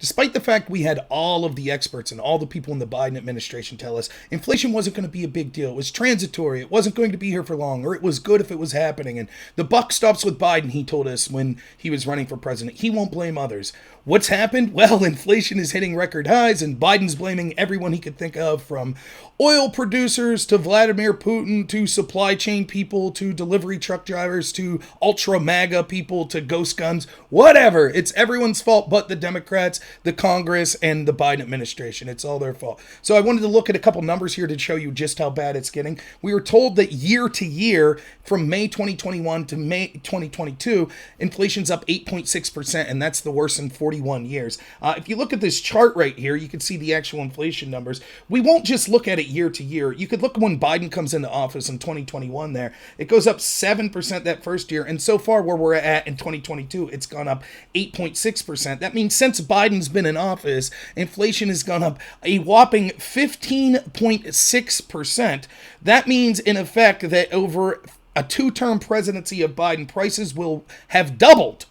Despite the fact we had all of the experts and all the people in the Biden administration tell us inflation wasn't going to be a big deal. It was transitory. It wasn't going to be here for long, or it was good if it was happening. And the buck stops with Biden, he told us when he was running for president. He won't blame others. What's happened? Well, inflation is hitting record highs, and Biden's blaming everyone he could think of, from oil producers to Vladimir Putin to supply chain people to delivery truck drivers to ultra MAGA people to ghost guns, whatever. It's everyone's fault but the Democrats, the Congress, and the Biden administration. It's all their fault. So I wanted to look at a couple numbers here to show you just how bad it's getting. We were told that year to year, from May 2021 to May 2022, inflation's up 8.6%, and that's the worst in 41 years. If you look at this chart right here, you can see the actual inflation numbers. We won't just look at it year to year. You could look when Biden comes into office in 2021 there. It goes up 7% that first year, and so far where we're at in 2022, it's gone up 8.6%. That means since Biden's been in office, inflation has gone up a whopping 15.6%. That means, in effect, that over a two-term presidency of Biden, prices will have doubled.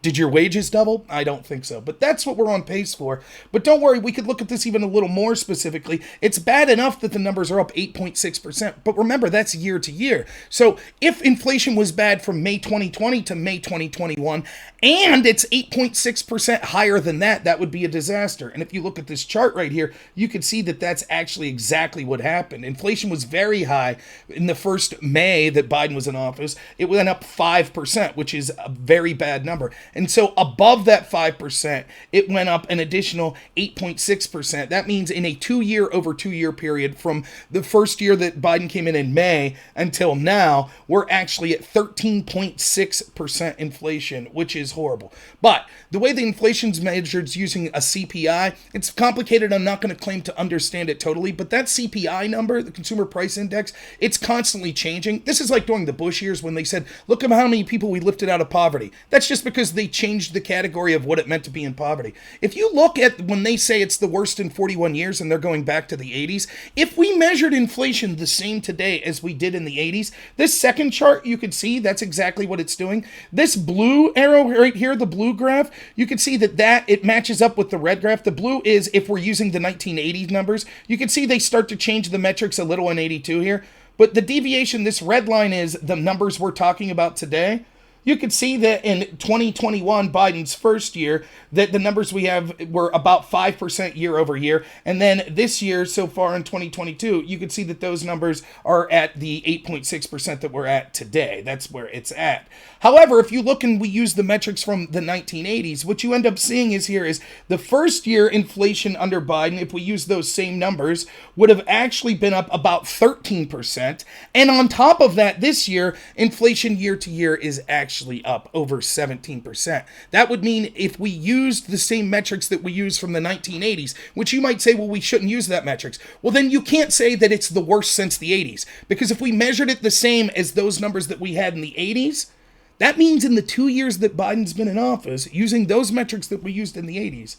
Did your wages double? I don't think so, but that's what we're on pace for. But don't worry, we could look at this even a little more specifically. It's bad enough that the numbers are up 8.6%, but remember, that's year to year. So if inflation was bad from May 2020 to May 2021, and it's 8.6% higher than that, that would be a disaster. And if you look at this chart right here, you can see that that's actually exactly what happened. Inflation was very high in the first May that Biden was in office. It went up 5%, which is a very bad number. And so above that 5%, it went up an additional 8.6%. That means in a 2-year period from the first year that Biden came in May until now, we're actually at 13.6% inflation, which is horrible. But the way the inflation's measured is using a CPI. It's complicated. I'm not going to claim to understand it totally, but that CPI number, the Consumer Price Index, it's constantly changing. This is like during the Bush years when they said, look at how many people we lifted out of poverty. That's just because they changed the category of what it meant to be in poverty. If you look at when they say it's the worst in 41 years and they're going back to the 80s, if we measured inflation the same today as we did in the 80s, this second chart you could see that's exactly what it's doing. This blue arrow right here, the blue graph, you can see that it matches up with the red graph. The blue is if we're using the 1980s numbers. You can see they start to change the metrics a little in 82 here. But the deviation, this red line, is the numbers we're talking about today. You can see that in 2021, Biden's first year, that the numbers we have were about 5% year over year. And then this year, so far in 2022, you can see that those numbers are at the 8.6% that we're at today. That's where it's at. However, if you look and we use the metrics from the 1980s, what you end up seeing is the first year inflation under Biden, if we use those same numbers, would have actually been up about 13%. And on top of that, this year, inflation year to year is actually up over 17%. That would mean if we used the same metrics that we used from the 1980s, which you might say, well, we shouldn't use that metrics. Well, then you can't say that it's the worst since the 80s, because if we measured it the same as those numbers that we had in the 80s, that means in the 2 years that Biden's been in office, using those metrics that we used in the 80s,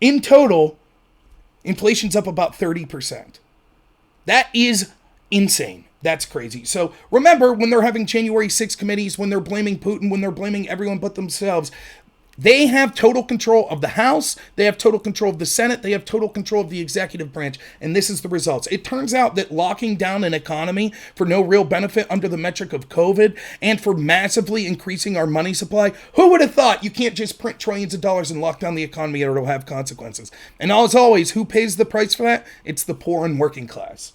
in total, inflation's up about 30%. That is insane. That's crazy. So remember, when they're having January 6 committees, when they're blaming Putin, when they're blaming everyone but themselves, they have total control of the House, they have total control of the Senate, they have total control of the executive branch, and this is the results. It turns out that locking down an economy for no real benefit under the metric of COVID and for massively increasing our money supply, who would have thought you can't just print trillions of dollars and lock down the economy and it'll have consequences? And as always, who pays the price for that? It's the poor and working class.